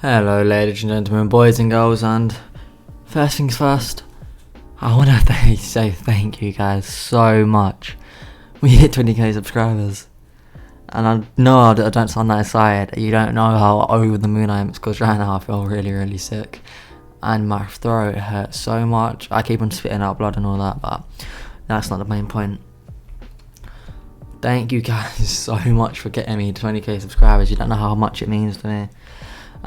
Hello ladies and gentlemen, boys and girls, and first things first, I want to say thank you guys so much. We hit 20k subscribers, and I know I don't sound that excited. You don't know how over the moon I am, because right now I feel really sick and my throat hurts so much. I keep on spitting out blood and all that, but that's not the main point. Thank you guys so much for getting me 20k subscribers. You don't know how much it means to me.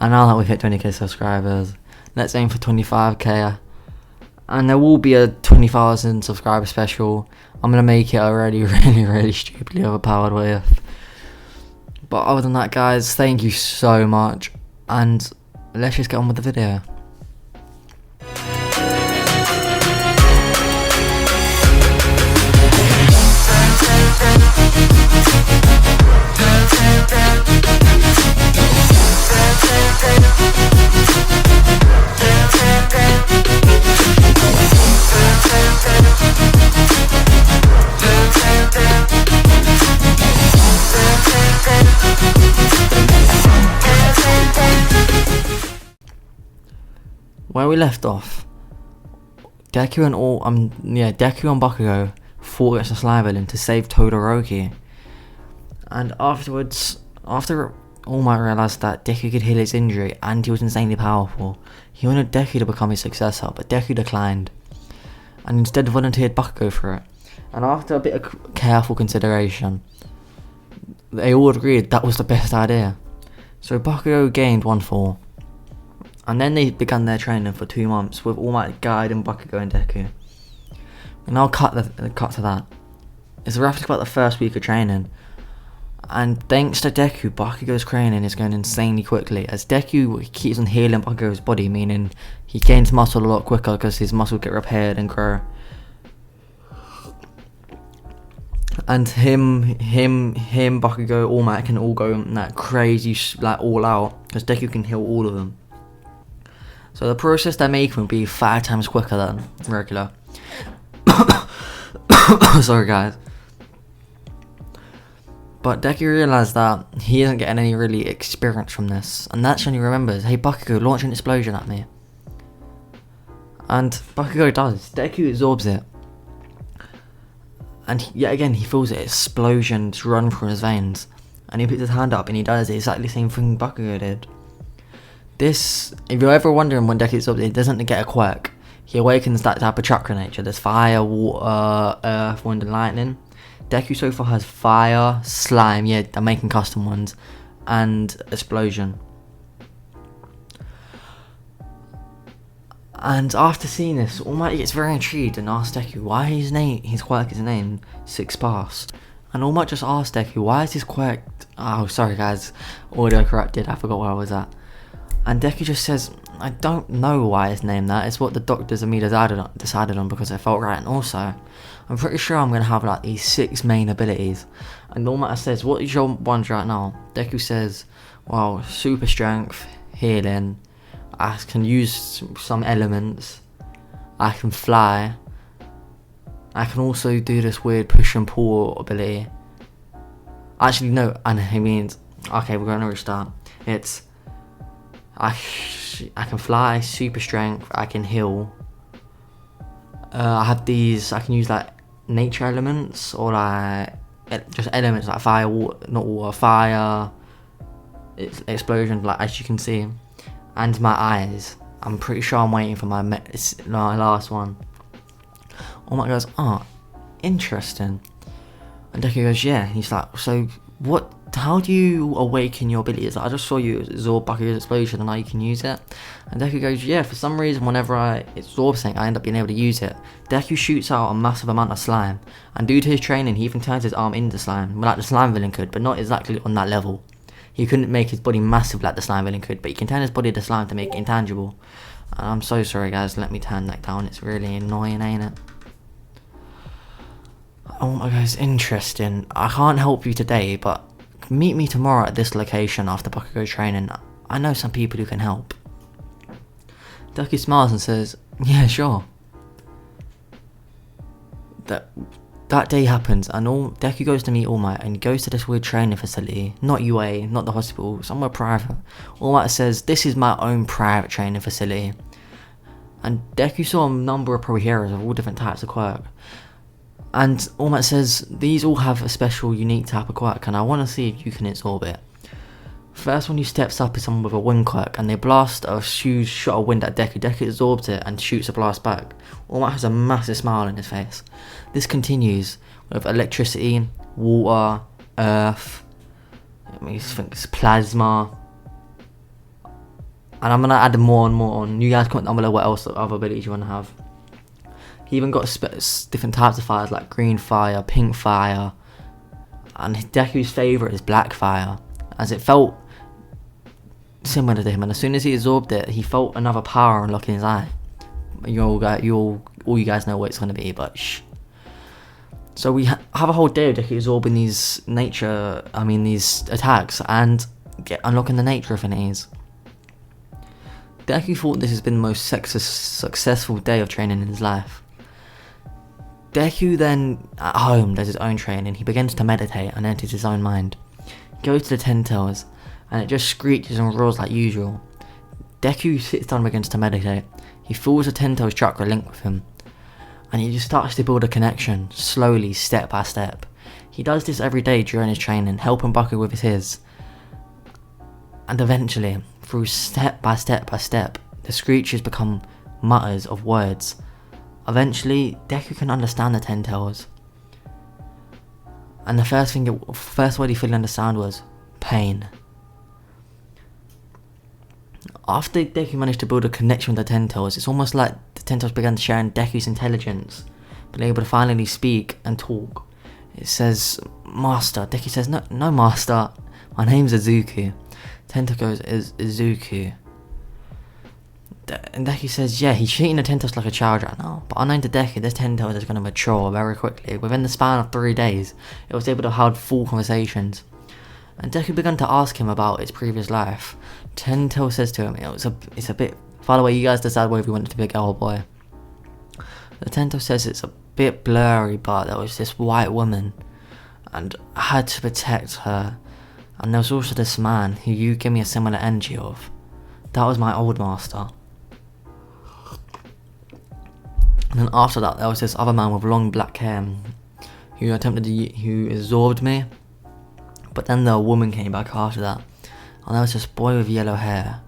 And now that we've hit 20k subscribers, let's aim for 25k. And there will be a 20,000 subscriber special. I'm going to make it already really stupidly overpowered with. But other than that, guys, thank you so much. And let's just get on with the video. Where we left off, Deku and Bakugou fought against the Sololeveling to save Todoroki. And afterwards, after All Might realised that Deku could heal his injury and he was insanely powerful, he wanted Deku to become his successor, but Deku declined and instead volunteered Bakugou for it. And after a bit of careful consideration, they all agreed that was the best idea. So Bakugou gained 1 fall. And then they began their training for 2 months with All Might guiding Bakugou and Deku. And I'll cut to that. It's roughly about the first week of training. And thanks to Deku, Bakugou's training is going insanely quickly, as Deku keeps on healing Bakugou's body, meaning he gains muscle a lot quicker because his muscles get repaired and grow. And Bakugou, All Might can all go that crazy, all out, because Deku can heal all of them. So the process they're making will be 5 times quicker than regular. Sorry guys. But Deku realised that he isn't getting any really experience from this. And that's when he remembers, hey Bakugou, launch an explosion at me. And Bakugou does. Deku absorbs it. And yet again he feels it, explosions run through his veins. And he puts his hand up and he does exactly the same thing Bakugou did. This, if you're ever wondering when Deku absorbs it, he doesn't get a quirk. He awakens that type of chakra nature. There's fire, water, earth, wind and lightning. Deku so far has fire, slime, yeah, they're making custom ones, and explosion. And after seeing this, All Might gets very intrigued and asks Deku why his quirk is named Six Past. And All Might just asks Deku, why is his quirk... Oh, sorry guys, audio corrupted, I forgot where I was at. And Deku just says, I don't know why it's named that, it's what the doctors and me decided on because it felt right, and also, I'm pretty sure I'm going to have like these 6 main abilities. And All Might says, what is your ones right now? Deku says, well, super strength, healing, I can use some elements, I can fly, I can also do this weird push and pull ability. Actually no, and he means, okay, we're going to restart. It's, I can fly, super strength, I can heal. I have these, I can use like nature elements or like just elements like fire, water, not water, fire, explosion, like as you can see. And my eyes, I'm pretty sure I'm waiting for my last one. All Might goes, oh, interesting. And Deku goes, yeah. He's like, so what? How do you awaken your abilities? Like, I just saw you absorb Bakugou's explosion and now you can use it. And Deku goes, yeah, for some reason whenever I absorb something I end up being able to use it. Deku shoots out a massive amount of slime, and due to his training he even turns his arm into slime, like the Sololeveling could, but not exactly on that level. He couldn't make his body massive like the Sololeveling could, but he can turn his body to slime to make it intangible. And I'm so sorry guys, let me turn that down, it's really annoying, ain't it? Oh my god, it's interesting. I can't help you today, but meet me tomorrow at this location after Bakugou training. I know some people who can help. Deku smiles and says, yeah, sure. that day happens, and Deku goes to meet All Might, and he goes to this weird training facility, not UA, not the hospital, somewhere private. All Might says, "This is my own private training facility." And Deku saw a number of pro heroes of all different types of quirk. And All Might says, "These all have a special, unique type of quirk, and I want to see if you can absorb it." First one who steps up is someone with a wind quirk, and they blast a huge shot of wind at Deku. Deku absorbs it and shoots a blast back. All Might has a massive smile on his face. This continues with electricity, water, earth, I mean, I think it's plasma, and I'm going to add more and more on. You guys comment down below what else other abilities you want to have. He even got different types of fires like green fire, pink fire, and Deku's favourite is black fire, as it felt similar to him, and as soon as he absorbed it, he felt another power unlock in his eye. All you guys know what it's going to be, but shh. So we have a whole day of Deku absorbing these attacks and unlocking the nature affinities. Deku thought this has been the most successful day of training in his life. Deku then, at home, does his own training. He begins to meditate and enters his own mind. He goes to the Ten Tails, and it just screeches and roars like usual. Deku sits down and begins to meditate. He feels the Ten Tails chakra link with him, and he just starts to build a connection, slowly, step by step. He does this every day during his training, helping Bakugou with his. And eventually, through step by step by step, the screeches become mutters of words. Eventually, Deku can understand the Ten Tails. And the first word he fully understood was pain. After Deku managed to build a connection with the Ten Tails, it's almost like the Ten Tails began sharing Deku's intelligence, being able to finally speak and talk. It says, "Master." Deku says, No, Master. My name's Izuku." Ten Tails goes, "Izuku." And Deku says, yeah, he's treating the Ten Tails like a child right now. But unknown to Deku, this Ten Tails is going to mature very quickly. Within the span of 3 days, it was able to hold full conversations. And Deku began to ask him about its previous life. Ten Tails says to him, it's a bit, by the way, you guys decide whether you want it to be a girl or boy. The Ten Tails says it's a bit blurry, but there was this white woman, and I had to protect her. And there was also this man who you give me a similar energy of. That was my old master. And then after that, there was this other man with long black hair who absorbed me. But then the woman came back after that, and there was this boy with yellow hair.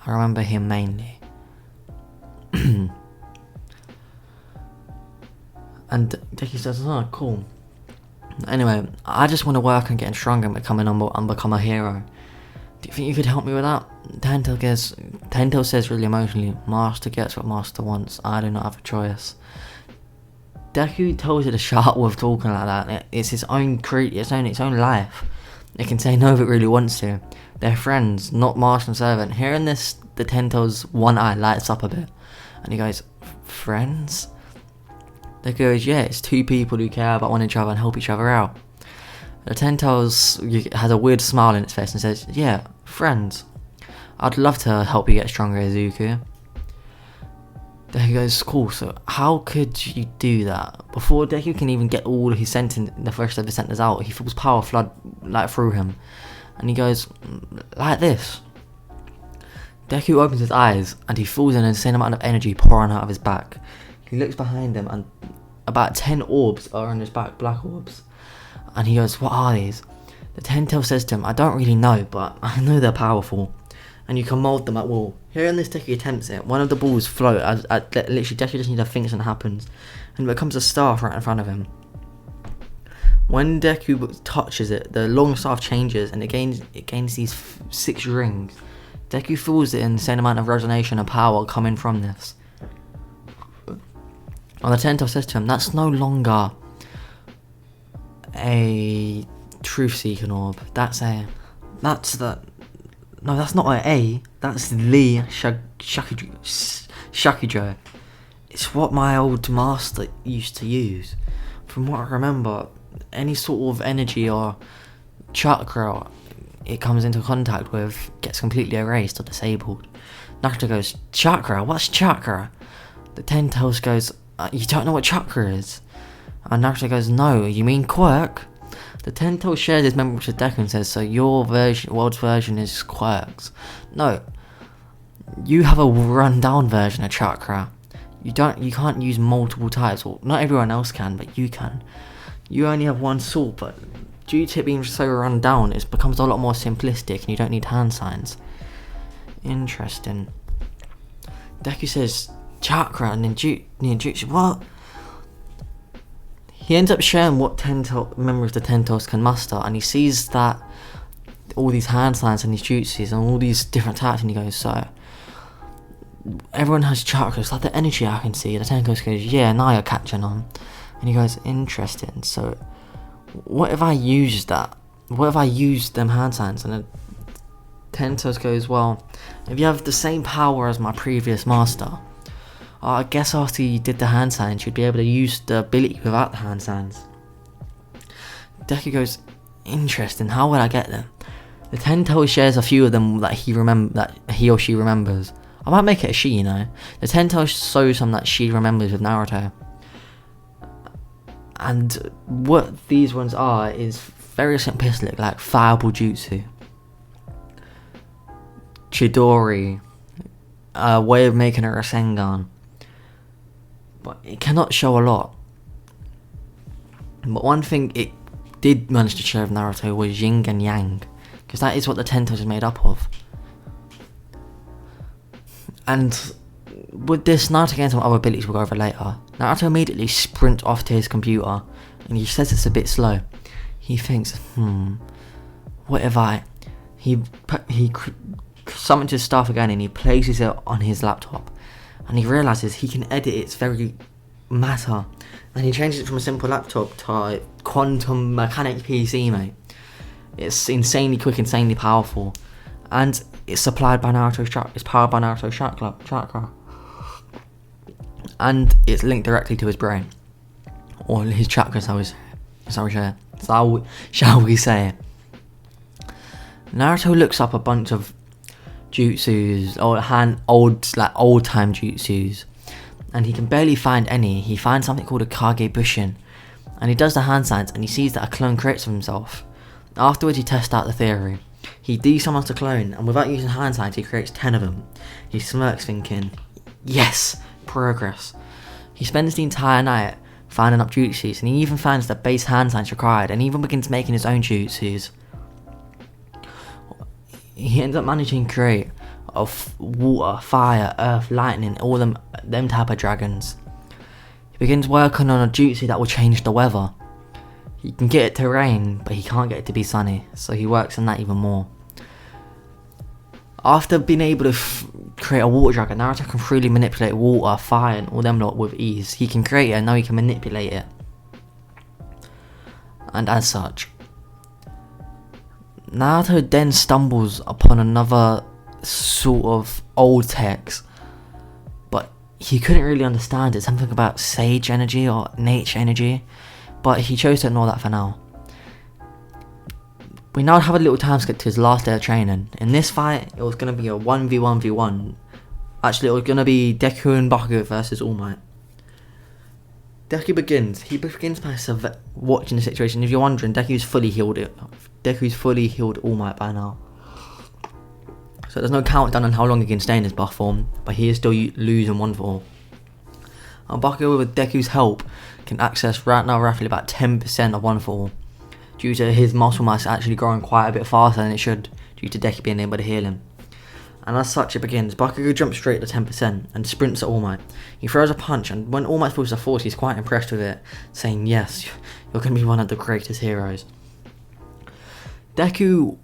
I remember him mainly. And Deku says, "Oh, cool. Anyway, I just want to work on getting stronger and become a hero. Do you think you could help me with that?" Ten Tails says really emotionally, "Master gets what Master wants. I do not have a choice." Deku tells it to shut up with talking like that. It's its own life. It can say no if it really wants to. They're friends, not master and servant. Hearing this, the Ten Tails' one eye lights up a bit, and he goes, "Friends?" Deku goes, "Yeah, it's two people who care about one another and help each other out." The Ten Tails has a weird smile in its face and says, "Yeah, friends. I'd love to help you get stronger, Izuku." Deku goes, "Cool, so how could you do that?" Before Deku can even get all his the first of his sentence out, he feels power flood like through him. And he goes, "Like this." Deku opens his eyes and he feels an insane amount of energy pouring out of his back. He looks behind him and about 10 orbs are on his back, black orbs. And he goes, "What are these?" The Ten Tails says to him, "I don't really know, but I know they're powerful. And you can mould them at will." Here in this, Deku attempts it. One of the balls float. Literally, Deku just needs to think something happens. And it becomes a staff right in front of him. When Deku touches it, the long staff changes and it gains these 6 rings. Deku feels the insane amount of resonance and power coming from this. And the Ten Tails says to him, "That's no longer a truth-seeking orb. That's not an A. That's Lee Shakujo. It's what my old master used to use. From what I remember, any sort of energy or chakra it comes into contact with gets completely erased or disabled." Naruto goes, "Chakra? What's chakra?" The Ten Tails goes, "You don't know what chakra is?" And Naruto goes, no, you mean quirk? The Ten-Tail shares his memory with Deku and says, so your world's version is quirks. No, you have a run-down version of chakra. You can't use multiple types. Well, not everyone else can, but you can. You only have one sort, but due to it being so run down, it becomes a lot more simplistic and you don't need hand signs. Interesting. Deku says, chakra and ninjutsu, what? He ends up sharing what memories the Ten-Tails can muster, and he sees that all these hand signs and these jutsus and all these different types, and he goes, so everyone has chakras, it's like the energy I can see. The Ten-Tails goes, yeah, now you're catching on. And he goes, interesting, so what if I used that? What if I used them hand signs? And the Ten-Tails goes, well, if you have the same power as my previous master, I guess after you did the hand signs, you'd be able to use the ability without the hand signs. Deku goes, interesting, how would I get them? The Ten-Tail shares a few of them that he or she remembers. I might make it a she, you know. The Ten-Tail shows some that she remembers with Naruto. And what these ones are is very simplistic, like fireball jutsu, Chidori, a way of making a Rasengan. But it cannot show a lot. But one thing it did manage to show of Naruto was yin and yang, because that is what the Ten-Tails is made up of. And with this, Naruto gains some other abilities we'll go over later. Naruto immediately sprints off to his computer, and he says it's a bit slow. He thinks, what if he summons his staff again and he places it on his laptop, and he realises he can edit its very matter, and he changes it from a simple laptop to a quantum mechanic PC, mate. It's insanely quick, insanely powerful, and it's supplied by Naruto's chakra. It's powered by Naruto's chakra, and it's linked directly to his brain, or his chakras. Shall we say? Naruto looks up a bunch of jutsus, old time jutsus, and he can barely find any. He finds something called a Kage Bushin, and he does the hand signs, and he sees that a clone creates of himself. Afterwards, he tests out the theory. He desummons the clone, and without using hand signs, he creates 10 of them. He smirks, thinking, yes, progress. He spends the entire night finding up jutsus, and he even finds the base hand signs required, and even begins making his own jutsus. He ends up managing to create of water, fire, earth, lightning, all them type of dragons. He begins working on a jutsu that will change the weather. He can get it to rain, but he can't get it to be sunny, so he works on that even more. After being able to create a water dragon, Naruto can freely manipulate water, fire, and all them lot with ease. He can create it, and now he can manipulate it. And as such, Naruto then stumbles upon another sort of old text, but he couldn't really understand it. Something about sage energy or nature energy, but he chose to ignore that for now. We now have a little time skip to his last day of training. In this fight, it was going to be a 1v1v1. Actually, it was going to be Deku and Bakugou versus All Might. Deku begins. He begins by watching the situation. If you're wondering, Deku's fully healed All Might by now. So there's no countdown on how long he can stay in his buff form, but he is still losing one for all. And Bakugou, with Deku's help, can access right now roughly about 10% of one for all, due to his muscle mass actually growing quite a bit faster than it should, due to Deku being able to heal him. And as such it begins. Bakugou jumps straight to 10% and sprints at All Might. He throws a punch, and when All Might feels the force, he's quite impressed with it, saying, yes, you're going to be one of the greatest heroes. Deku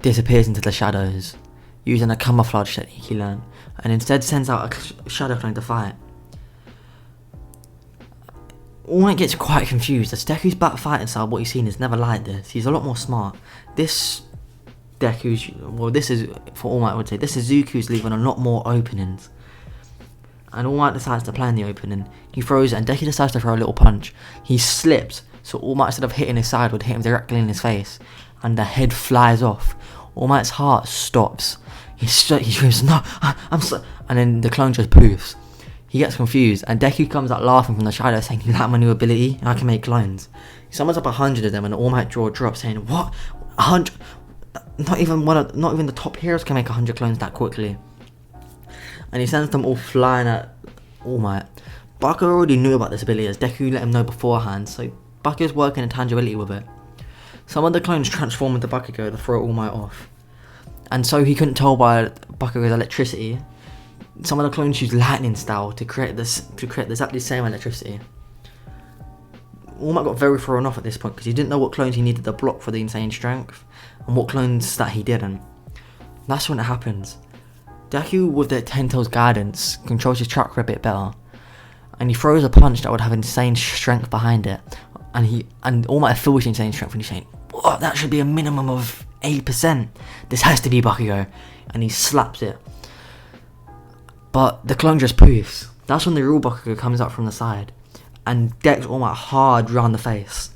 disappears into the shadows, using a camouflage technique he learned, and instead sends out a shadow clone to fight. All Might gets quite confused, as Deku's back fighting style, what he's seen, is never like this. He's a lot more smart. This is, for All Might I would say, this Izuku's leaving a lot more openings. And All Might decides to plan the opening. He throws it, and Deku decides to throw a little punch. He slips, so All Might, instead of hitting his side, would hit him directly in his face, and the head flies off. All Might's heart stops. He screams, no, I'm so, and then the clone just poofs. He gets confused, and Deku comes out laughing from the shadow, saying, "You like my new ability? I can make clones." He summons up 100 of them, and the All Might jaw drops, saying, "What? 100? Not even the top heroes can make 100 clones that quickly." And he sends them all flying at All Might. Bakugou already knew about this ability, as Deku let him know beforehand, so Bakugou's working intangibility with it. Some of the clones transform into Bakugou to throw All Might off. And so he couldn't tell by Bakugou's electricity. Some of the clones use lightning style to create exactly the same electricity. All Might got very thrown off at this point because he didn't know what clones he needed to block for the insane strength and what clones that he didn't. That's when it happens. Deku, with the Ten Tails guidance, controls his chakra a bit better, and he throws a punch that would have insane strength behind it. And All Might feels insane strength, and he's saying, "What? That should be a minimum of 8%. This has to be Bakugou," and he slaps it. But the clone just poofs. That's when the real Bakugou comes out from the side and decks All Might hard round the face.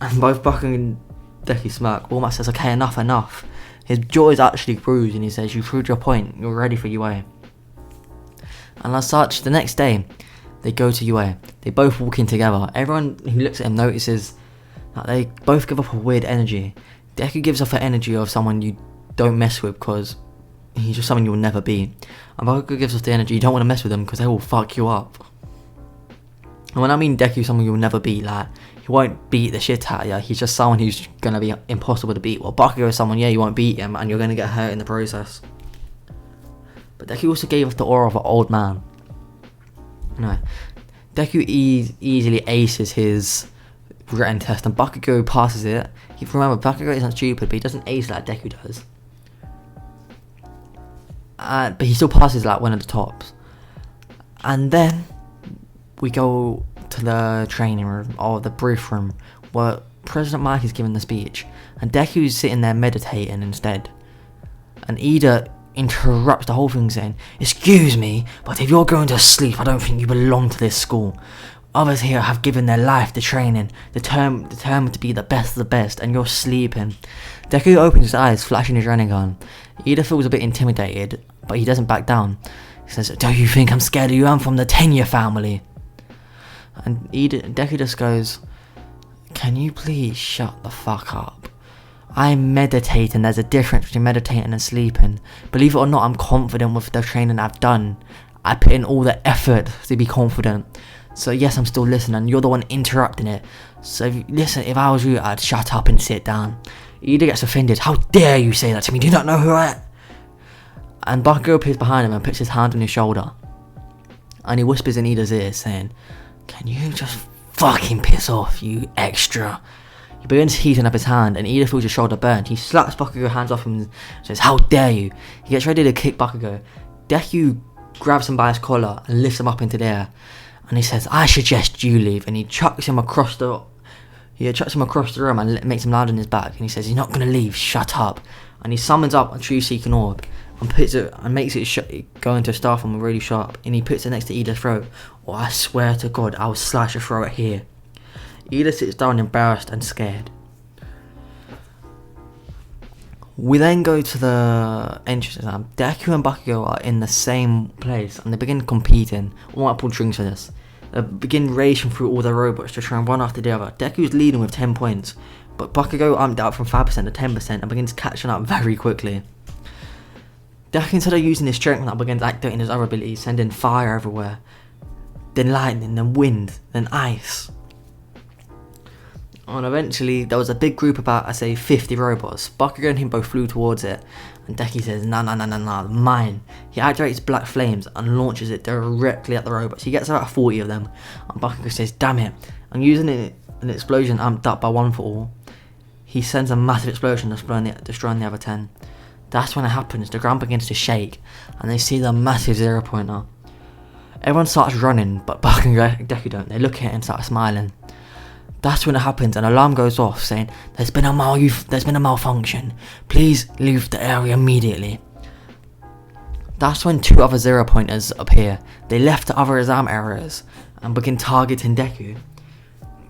And both Bakugou and Deku smirk. All Might says, "Okay, enough." His jaw is actually bruised, and he says, "You proved your point. You're ready for UA." And as such, the next day, they go to UA. They both walk in together. Everyone who looks at him notices that they both give off a weird energy. Deku gives off the energy of someone you don't mess with because he's just someone you'll never be. And Bakugou gives off the energy you don't want to mess with them because they will fuck you up. And when I mean Deku someone you'll never beat, like, he won't beat the shit out of you. He's just someone who's going to be impossible to beat. Well, Bakugou is someone, you won't beat him and you're going to get hurt in the process. But Deku also gave off the aura of an old man. No, Deku easily aces his written test, and Bakugou passes it. If you remember, Bakugou isn't stupid, but he doesn't ace like Deku does. But he still passes like one of the tops. And then we go to the training room, or the brief room, where President Mike is giving the speech, and Deku's sitting there meditating instead. And Ida interrupts the whole thing, saying, "Excuse me, but if you're going to sleep, I don't think you belong to this school. Others here have given their life to training, determined to be the best of the best, and you're sleeping." Deku opens his eyes, flashing his Rinnegan. Ida feels a bit intimidated, but he doesn't back down. He says, "Do you think I'm scared of you? I'm from the Tenure family." And Deku just goes, "Can you please shut the fuck up? I'm meditating. There's a difference between meditating and sleeping. Believe it or not, I'm confident with the training I've done. I put in all the effort to be confident. So yes, I'm still listening. You're the one interrupting it. So if I was you, I'd shut up and sit down." Ida gets offended. "How dare you say that to me? Do you not know who I am?" And Bakugou appears behind him and puts his hand on his shoulder. And he whispers in Ida's ear, saying, "Can you just fucking piss off, you extra?" He begins heating up his hand, and Ida feels his shoulder burn. He slaps Bakugou's hands off him and says, "How dare you?" He gets ready to kick Bakugou. Deku grabs him by his collar and lifts him up into the air. And he says, "I suggest you leave." And he chucks him across the room and makes him land on his back. And he says, "You're not going to leave, shut up." And he summons up a true seeking orb and puts it and makes it go into a star form really sharp. And he puts it next to Ida's throat. "Or I swear to God, I'll slash your throat here." Ida sits down embarrassed and scared. We then go to the entrance exam. Deku and Bakugou are in the same place and they begin competing. All Might pull strings for this. They begin racing through all the robots to try and run after the other. Deku's leading with 10 points, but Bakugou amped up from 5% to 10% and begins catching up very quickly. Deku, instead of using his strength, now begins activating his other abilities, sending fire everywhere, then lightning, then wind, then ice. And eventually, there was a big group, about, I say, 50 robots. Bakugou and him both flew towards it, and Deku says, nah, mine. He activates black flames and launches it directly at the robots. He gets about 40 of them, and Bakugou says, "Damn it." And using an explosion amped up by 1 for all, he sends a massive explosion destroying the other 10. That's when it happens. The ground begins to shake, and they see the massive 0-pointer. Everyone starts running, but Bakugou and Deku don't. They look at it and start smiling. That's when it happens. An alarm goes off saying, there's been a malfunction. Please leave the area immediately." That's when 2 other 0-pointers appear. They left the other exam areas and begin targeting Deku.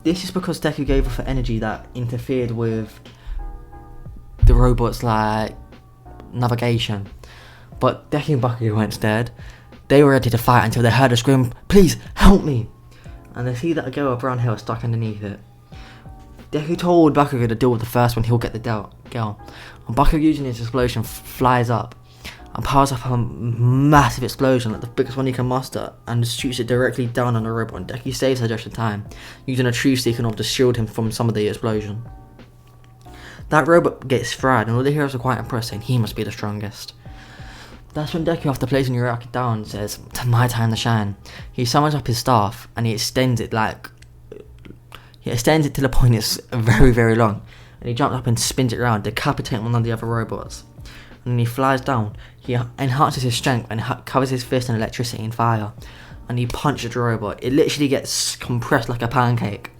This is because Deku gave off energy that interfered with the robots' like navigation. But Deku and Bakugou went instead. They were ready to fight until they heard a scream, "Please, help me!" And they see that a girl with brown hair was stuck underneath it. Deku told Bakugou to deal with the first one, he'll get the girl. And Bakugou, using his explosion, flies up and powers up a massive explosion, like the biggest one he can muster, and shoots it directly down on the robot. And Deku saves her just in time, using a truth-seeking orb to shield him from some of the explosion. That robot gets fried, and all the heroes are quite impressed, saying he must be the strongest. That's when Deku, after placing Yuraki down, says, "To my time to shine." He summons up his staff, and he extends it to the point it's very, very long. And he jumps up and spins it around, decapitating one of the other robots. And then he flies down. He enhances his strength and covers his fist in electricity and fire. And he punches the robot. It literally gets compressed like a pancake.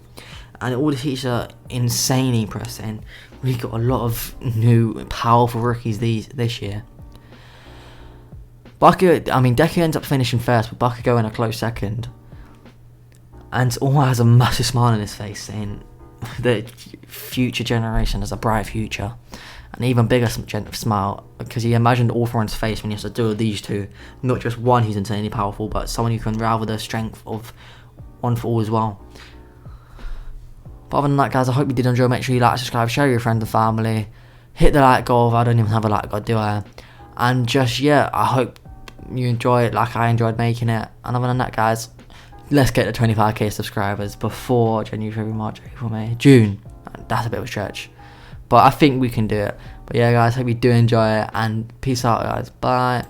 And all the teachers are insanely impressed. And we got a lot of new powerful rookies this year. Deku ends up finishing first, with Bakugou in a close second. And All has a massive smile on his face, saying the future generation has a bright future. An even bigger smile, because he imagined All For on his face when he has to deal with these two. Not just one who's insanely powerful, but someone who can rival the strength of One For All as well. But other than that, guys, I hope you did enjoy. Make sure you like, subscribe, share with your friends and family. Hit the like goal. I don't even have a like goal, do I? And just, yeah, I hope you enjoy it like I enjoyed making it. And other than that, guys, let's get to 25k subscribers before January, February, March, April, May, June. That's a bit of a stretch, but I think we can do it. But yeah, guys, hope you do enjoy it, and peace out, guys. Bye.